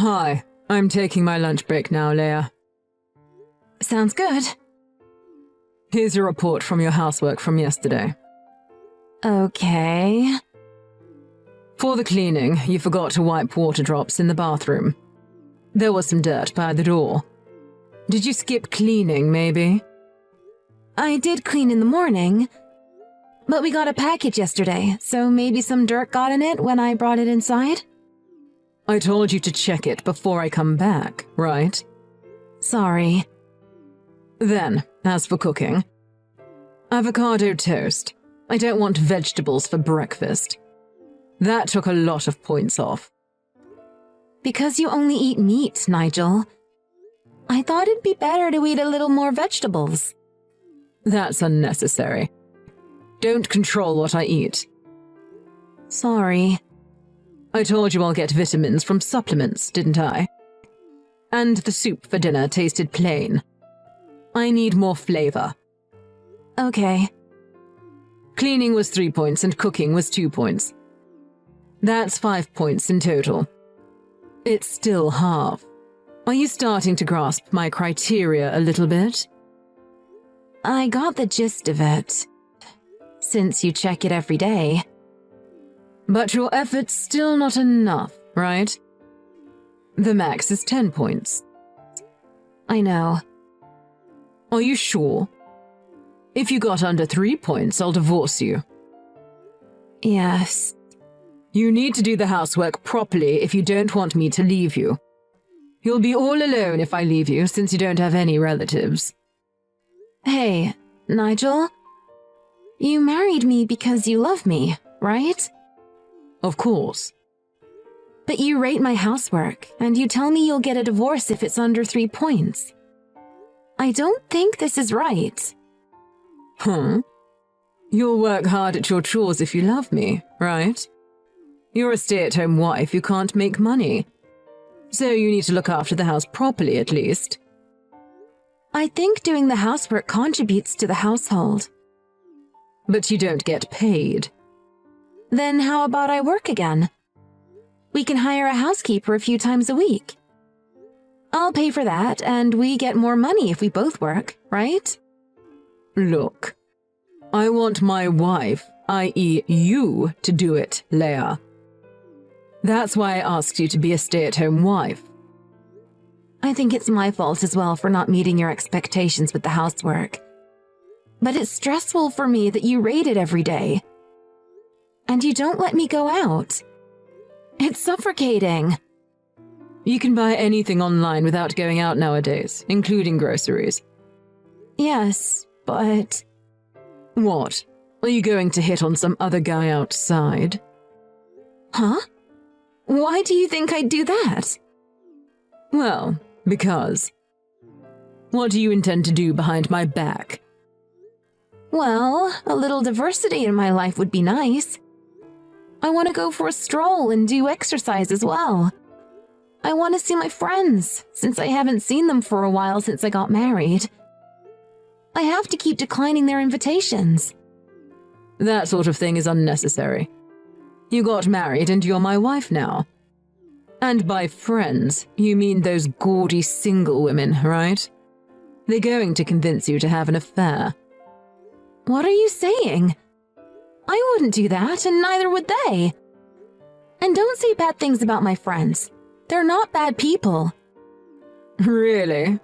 Hi, I'm taking my lunch break now, Leia. Sounds good. Here's your report from your housework from yesterday. Okay. For the cleaning, you forgot to wipe water drops in the bathroom. There was some dirt by the door. Did you skip cleaning, maybe? I did clean in the morning, but we got a package yesterday, so maybe some dirt got in it when I brought it inside? I told you to check it before I come back, right? Sorry. Then, as for cooking, avocado toast. I don't want vegetables for breakfast. That took a lot of points off. Because you only eat meat, Nigel. I thought it'd be better to eat a little more vegetables. That's unnecessary. Don't control what I eat. Sorry. I told you I'll get vitamins from supplements, didn't I? And the soup for dinner tasted plain. I need more flavor. Okay. Cleaning was 3 points and cooking was 2 points. That's 5 points in total. It's still half. Are you starting to grasp my criteria a little bit? I got the gist of it. Since you check it every day. But your effort's still not enough, right? The max is 10 points. I know. Are you sure? If you got under 3 points, I'll divorce you. Yes. You need to do the housework properly if you don't want me to leave you. You'll be all alone if I leave you, since you don't have any relatives. Hey, Nigel. You married me because you love me, right? Of course. But you rate my housework, and you tell me you'll get a divorce if it's under 3 points. I don't think this is right. Huh? You'll work hard at your chores if you love me, right? You're a stay-at-home wife who can't make money. So you need to look after the house properly, at least. I think doing the housework contributes to the household. But you don't get paid. Then how about I work again? We can hire a housekeeper a few times a week. I'll pay for that, and we get more money if we both work, right? Look, I want my wife, i.e. you, to do it, Leia. That's why I asked you to be a stay-at-home wife. I think it's my fault as well for not meeting your expectations with the housework. But it's stressful for me that you rate it every day. And you don't let me go out. It's suffocating. You can buy anything online without going out nowadays, including groceries. Yes, but... What? Are you going to hit on some other guy outside? Huh? Why do you think I'd do that? Well, because. What do you intend to do behind my back? Well, a little diversity in my life would be nice. I want to go for a stroll and do exercise as well. I want to see my friends, since I haven't seen them for a while since I got married. I have to keep declining their invitations. That sort of thing is unnecessary. You got married and you're my wife now. And by friends, you mean those gaudy single women, right? They're going to convince you to have an affair. What are you saying? I wouldn't do that, and neither would they. And don't say bad things about my friends. They're not bad people. Really?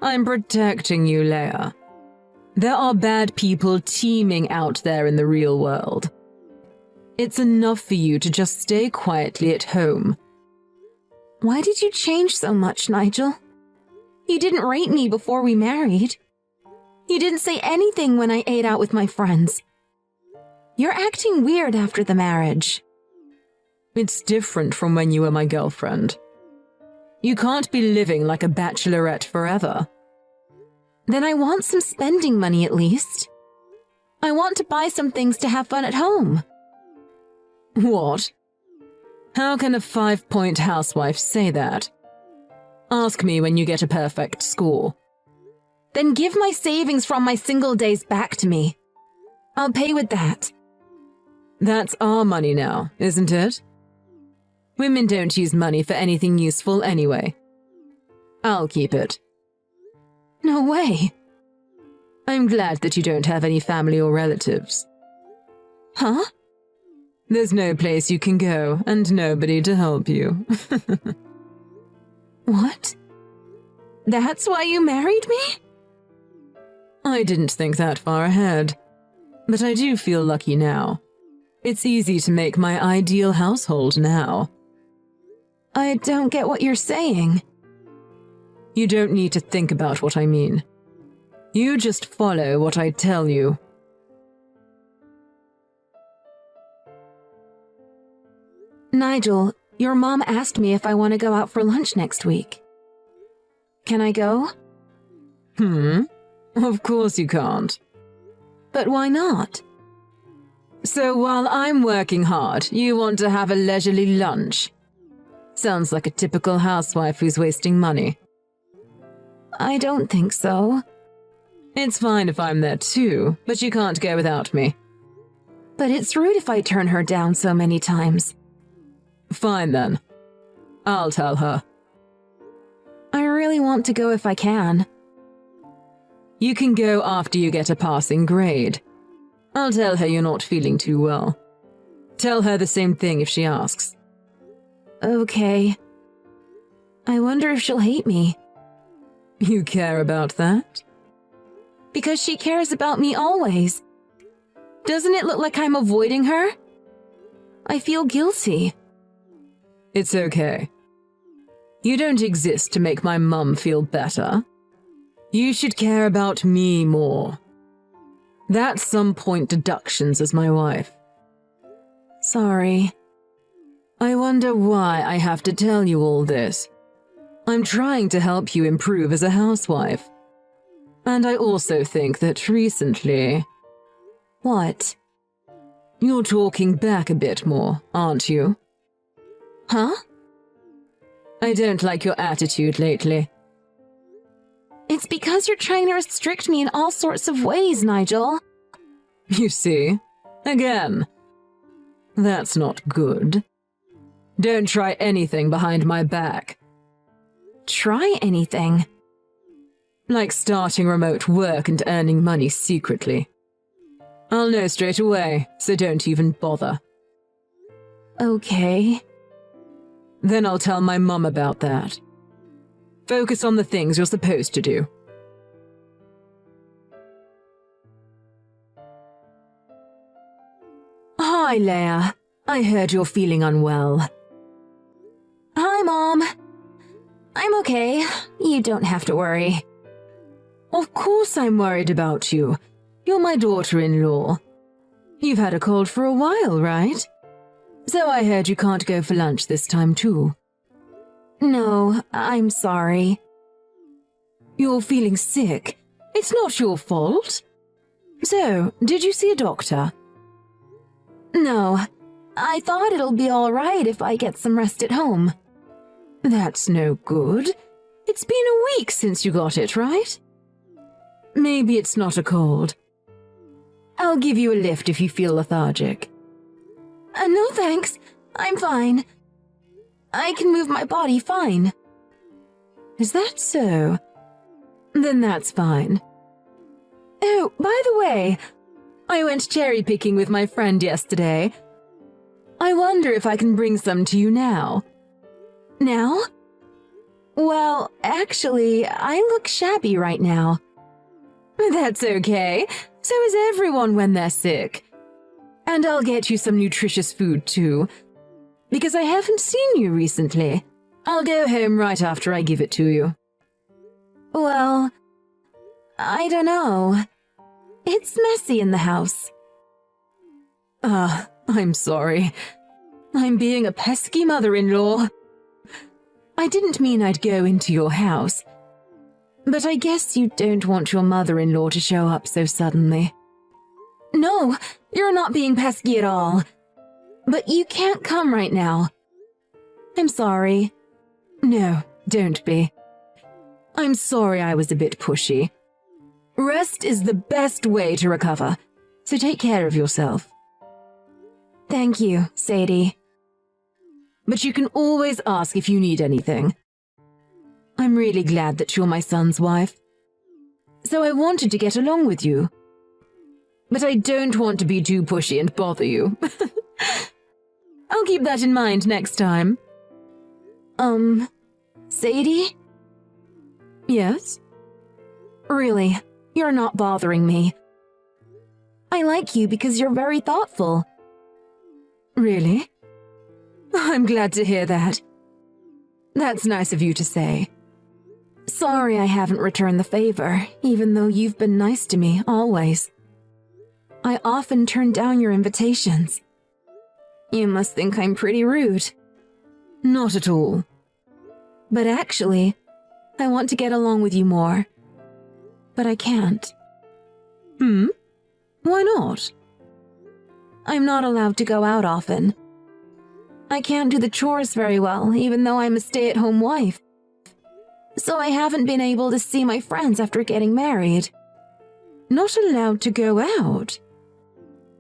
I'm protecting you, Leia. There are bad people teeming out there in the real world. It's enough for you to just stay quietly at home. Why did you change so much, Nigel? You didn't rate me before we married. You didn't say anything when I ate out with my friends. You're acting weird after the marriage. It's different from when you were my girlfriend. You can't be living like a bachelorette forever. Then I want some spending money at least. I want to buy some things to have fun at home. What? How can a 5-point housewife say that? Ask me when you get a perfect score. Then give my savings from my single days back to me. I'll pay with that. That's our money now, isn't it? Women don't use money for anything useful anyway. I'll keep it. No way. I'm glad that you don't have any family or relatives. Huh? There's no place you can go and nobody to help you. What? That's why you married me? I didn't think that far ahead, but I do feel lucky now. It's easy to make my ideal household now. I don't get what you're saying. You don't need to think about what I mean. You just follow what I tell you. Nigel, your mom asked me if I want to go out for lunch next week. Can I go? Of course you can't. But why not? So while I'm working hard, you want to have a leisurely lunch? Sounds like a typical housewife who's wasting money. I don't think so. It's fine if I'm there too, but you can't go without me. But it's rude if I turn her down so many times. Fine then. I'll tell her. I really want to go if I can. You can go after you get a passing grade. I'll tell her you're not feeling too well. Tell her the same thing if she asks. Okay. I wonder if she'll hate me. You care about that? Because she cares about me always. Doesn't it look like I'm avoiding her? I feel guilty. It's okay. You don't exist to make my mum feel better. You should care about me more. That's some point deductions as my wife. Sorry. I wonder why I have to tell you all this. I'm trying to help you improve as a housewife. And I also think that recently... What? You're talking back a bit more, aren't you? Huh? I don't like your attitude lately. It's because you're trying to restrict me in all sorts of ways, Nigel. You see? Again. That's not good. Don't try anything behind my back. Try anything? Like starting remote work and earning money secretly. I'll know straight away, so don't even bother. Okay. Then I'll tell my mum about that. Focus on the things you're supposed to do. Hi, Leia. I heard you're feeling unwell. Hi, Mom. I'm okay. You don't have to worry. Of course I'm worried about you. You're my daughter-in-law. You've had a cold for a while, right? So I heard you can't go for lunch this time too. No, I'm sorry. You're feeling sick. It's not your fault. So, did you see a doctor? No, I thought it'll be all right if I get some rest at home. That's no good. It's been a week since you got it, right? Maybe it's not a cold. I'll give you a lift if you feel lethargic. No thanks, I'm fine. I can move my body fine. Is that so? Then that's fine. Oh, by the way, I went cherry picking with my friend yesterday. I wonder if I can bring some to you now. Now? Well, actually, I look shabby right now. That's okay. So is everyone when they're sick. And I'll get you some nutritious food too. Because I haven't seen you recently. I'll go home right after I give it to you. Well, I don't know. It's messy in the house. I'm sorry. I'm being a pesky mother-in-law. I didn't mean I'd go into your house. But I guess you don't want your mother-in-law to show up so suddenly. No, you're not being pesky at all. But you can't come right now. I'm sorry. No, don't be. I'm sorry I was a bit pushy. Rest is the best way to recover, so take care of yourself. Thank you, Sadie. but you can always ask if you need anything. I'm really glad that you're my son's wife. So I wanted to get along with you. But I don't want to be too pushy and bother you. I'll keep that in mind next time. Sadie? Yes? Really, you're not bothering me. I like you because you're very thoughtful. Really? I'm glad to hear that. That's nice of you to say. Sorry I haven't returned the favor, even though you've been nice to me, always. I often turn down your invitations. You must think I'm pretty rude. Not at all. But actually, I want to get along with you more. But I can't. Why not? I'm not allowed to go out often. I can't do the chores very well, even though I'm a stay-at-home wife. So I haven't been able to see my friends after getting married. Not allowed to go out?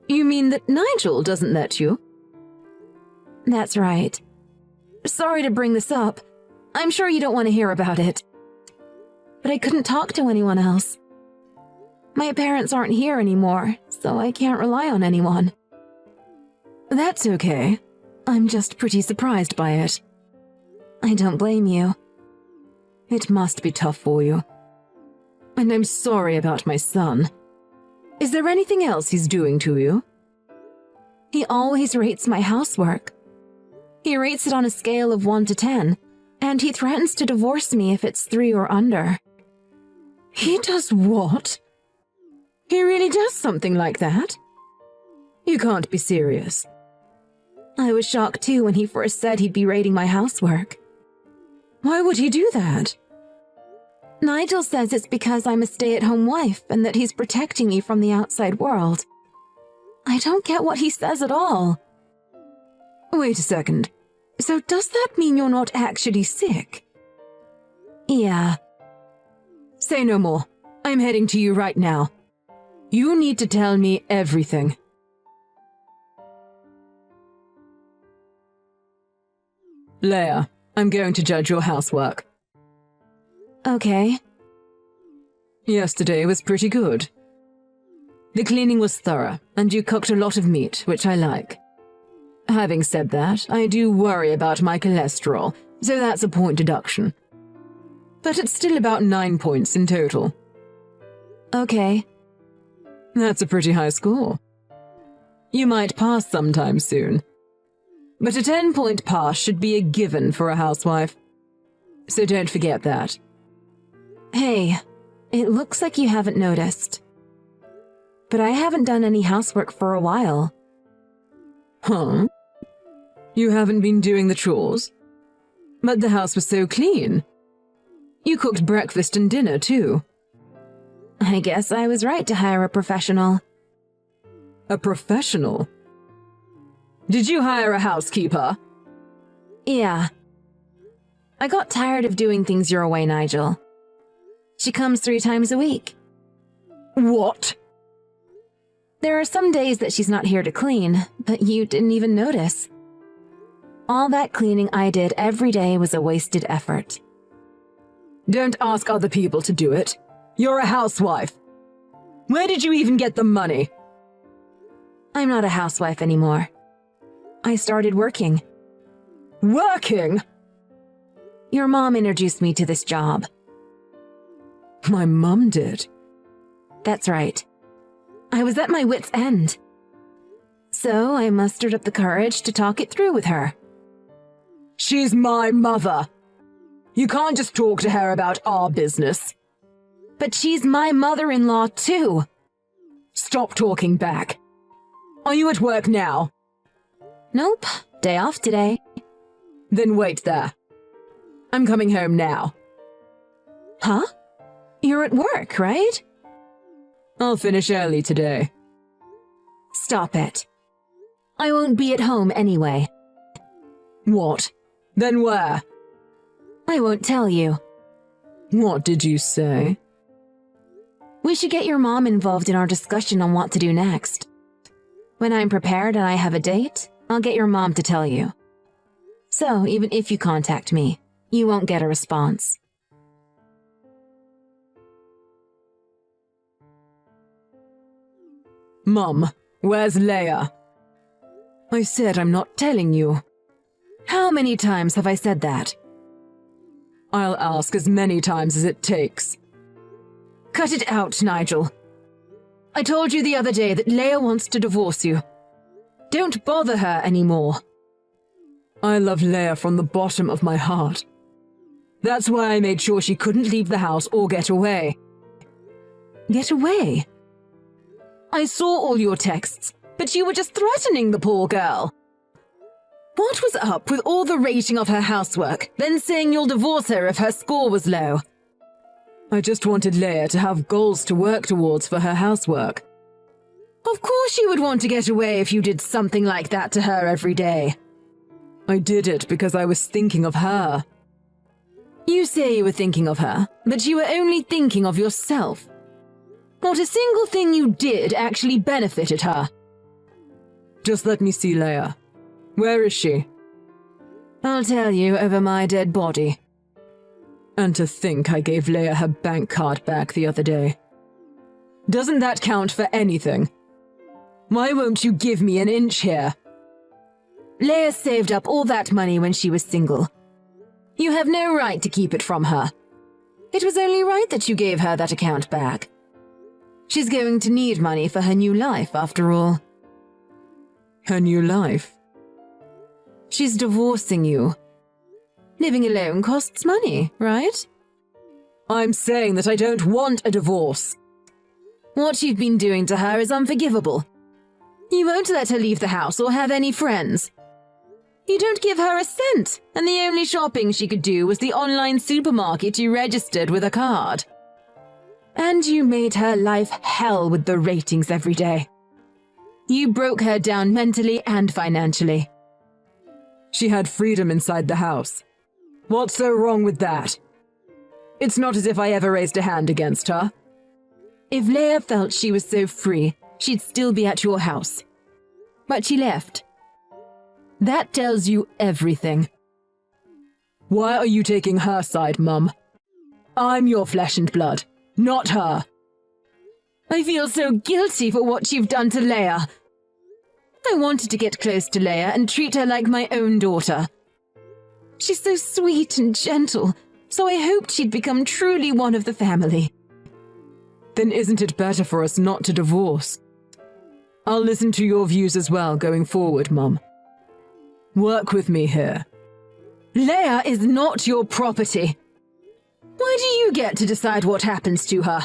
You mean that Nigel doesn't let you? That's right. Sorry to bring this up. I'm sure you don't want to hear about it. But I couldn't talk to anyone else. My parents aren't here anymore, so I can't rely on anyone. That's okay. I'm just pretty surprised by it. I don't blame you. It must be tough for you. And I'm sorry about my son. Is there anything else he's doing to you? He always rates my housework. He rates it on a scale of 1 to 10, and he threatens to divorce me if it's 3 or under. He does what? He really does something like that? You can't be serious. I was shocked too when he first said he'd be rating my housework. Why would he do that? Nigel says it's because I'm a stay-at-home wife and that he's protecting me from the outside world. I don't get what he says at all. Wait a second. So does that mean you're not actually sick? Yeah. Say no more. I'm heading to you right now. You need to tell me everything. Leia, I'm going to judge your housework. Okay. Yesterday was pretty good. The cleaning was thorough, and you cooked a lot of meat, which I like. Having said that, I do worry about my cholesterol, so that's a point deduction. But it's still about 9 points in total. Okay. That's a pretty high score. You might pass sometime soon. But a 10-point pass should be a given for a housewife. So don't forget that. Hey, it looks like you haven't noticed. But I haven't done any housework for a while. Huh? You haven't been doing the chores? But the house was so clean. You cooked breakfast and dinner, too. I guess I was right to hire a professional. A professional? Did you hire a housekeeper? Yeah. I got tired of doing things your way, Nigel. She comes 3 times a week. What? There are some days that she's not here to clean, but you didn't even notice. All that cleaning I did every day was a wasted effort. Don't ask other people to do it. You're a housewife. Where did you even get the money? I'm not a housewife anymore. I started working. Working? Your mom introduced me to this job. My mum did? That's right. I was at my wit's end. So I mustered up the courage to talk it through with her. She's my mother. You can't just talk to her about our business. But she's my mother-in-law too. Stop talking back. Are you at work now? Nope, day off today. Then wait there. I'm coming home now. Huh? You're at work, right? I'll finish early today. Stop it. I won't be at home anyway. What? Then where? I won't tell you. What did you say? We should get your mom involved in our discussion on what to do next. When I'm prepared and I have a date, I'll get your mom to tell you. So even if you contact me, you won't get a response. Mum, where's Leia? I said I'm not telling you. How many times have I said that? I'll ask as many times as it takes. Cut it out, Nigel. I told you the other day that Leia wants to divorce you. Don't bother her anymore. I love Leia from the bottom of my heart. That's why I made sure she couldn't leave the house or get away. Get away? I saw all your texts, but you were just threatening the poor girl. What was up with all the rating of her housework, then saying you'll divorce her if her score was low? I just wanted Leia to have goals to work towards for her housework. Of course you would want to get away if you did something like that to her every day. I did it because I was thinking of her. You say you were thinking of her, but you were only thinking of yourself. Not a single thing you did actually benefited her. Just let me see Leia. Where is she? I'll tell you over my dead body. And to think I gave Leia her bank card back the other day. Doesn't that count for anything? Why won't you give me an inch here? Leia saved up all that money when she was single. You have no right to keep it from her. It was only right that you gave her that account back. She's going to need money for her new life, after all. Her new life? She's divorcing you. Living alone costs money, right? I'm saying that I don't want a divorce. What you've been doing to her is unforgivable. You won't let her leave the house or have any friends. You don't give her a cent, and the only shopping she could do was the online supermarket you registered with a card. And you made her life hell with the ratings every day. You broke her down mentally and financially. She had freedom inside the house. What's so wrong with that? It's not as if I ever raised a hand against her. If Leia felt she was so free, she'd still be at your house. But she left. That tells you everything. Why are you taking her side, Mum? I'm your flesh and blood, not her. I feel so guilty for what you've done to Leia. I wanted to get close to Leia and treat her like my own daughter. She's so sweet and gentle, so I hoped she'd become truly one of the family. Then isn't it better for us not to divorce? I'll listen to your views as well going forward, Mum. Work with me here. Leia is not your property. Why do you get to decide what happens to her?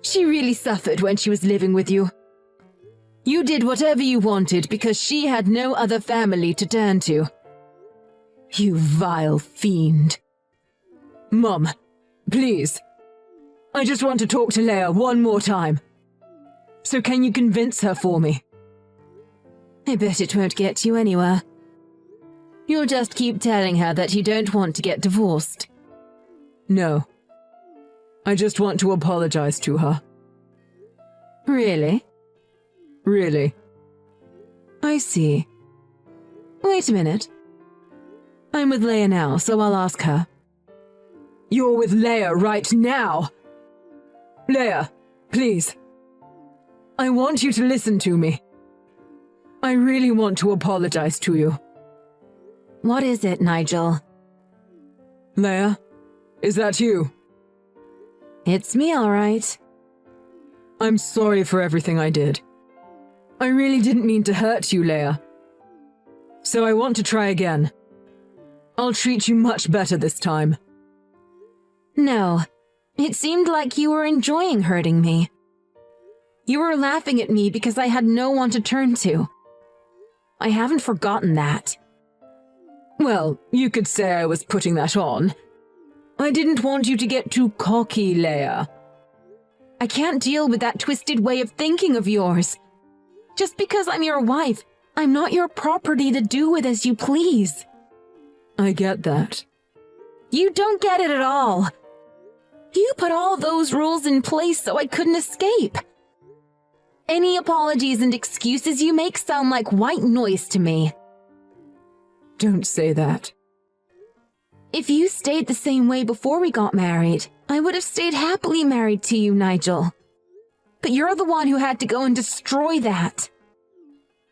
She really suffered when she was living with you. You did whatever you wanted because she had no other family to turn to. You vile fiend. Mum, please. I just want to talk to Leia one more time. So can you convince her for me? I bet it won't get you anywhere. You'll just keep telling her that you don't want to get divorced. No. I just want to apologize to her. Really? Really. I see. Wait a minute. I'm with Leia now, so I'll ask her. You're with Leia right now! Leia, please. I want you to listen to me. I really want to apologize to you. What is it, Nigel? Leia, is that you? It's me, all right. I'm sorry for everything I did. I really didn't mean to hurt you, Leia. So I want to try again. I'll treat you much better this time. No, it seemed like you were enjoying hurting me. You were laughing at me because I had no one to turn to. I haven't forgotten that. Well, you could say I was putting that on. I didn't want you to get too cocky, Leia. I can't deal with that twisted way of thinking of yours. Just because I'm your wife, I'm not your property to do with as you please. I get that. You don't get it at all. You put all those rules in place so I couldn't escape. Any apologies and excuses you make sound like white noise to me. Don't say that. If you stayed the same way before we got married, I would have stayed happily married to you, Nigel. But you're the one who had to go and destroy that.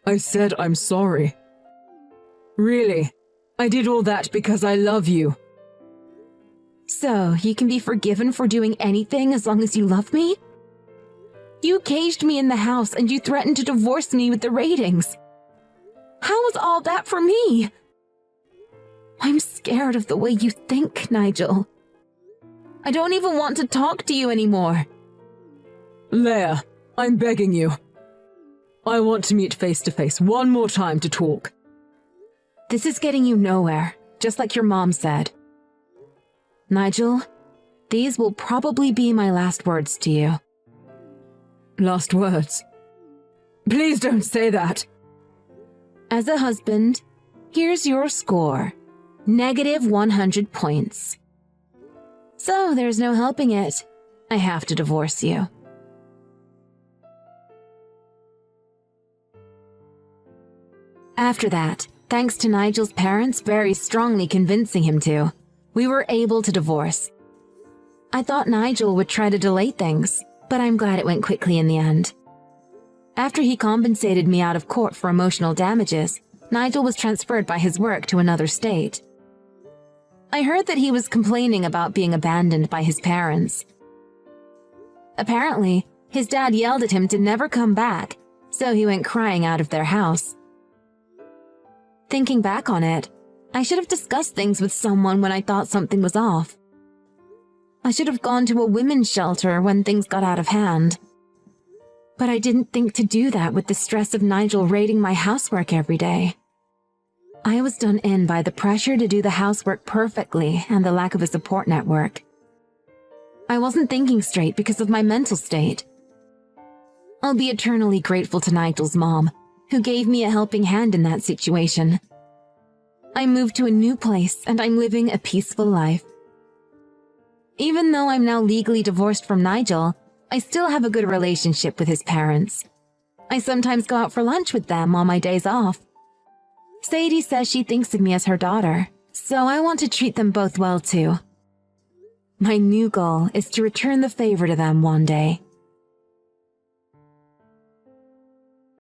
I said I'm sorry. Really, I did all that because I love you. So, you can be forgiven for doing anything as long as you love me? You caged me in the house and you threatened to divorce me with the ratings. How was all that for me? I'm scared of the way you think, Nigel. I don't even want to talk to you anymore. Leia, I'm begging you. I want to meet face to face one more time to talk. This is getting you nowhere, just like your mom said. Nigel, these will probably be my last words to you. Last words? Please don't say that. As a husband, here's your score. -100 points. So there's no helping it. I have to divorce you. After that, thanks to Nigel's parents very strongly convincing him to, we were able to divorce. I thought Nigel would try to delay things, but I'm glad it went quickly in the end. After he compensated me out of court for emotional damages, Nigel was transferred by his work to another state. I heard that he was complaining about being abandoned by his parents. Apparently, his dad yelled at him to never come back, so he went crying out of their house. Thinking back on it, I should have discussed things with someone when I thought something was off. I should have gone to a women's shelter when things got out of hand. But I didn't think to do that with the stress of Nigel raiding my housework every day. I was done in by the pressure to do the housework perfectly and the lack of a support network. I wasn't thinking straight because of my mental state. I'll be eternally grateful to Nigel's mom, who gave me a helping hand in that situation. I moved to a new place and I'm living a peaceful life. Even though I'm now legally divorced from Nigel, I still have a good relationship with his parents. I sometimes go out for lunch with them on my days off. Sadie says she thinks of me as her daughter, so I want to treat them both well too. My new goal is to return the favor to them one day.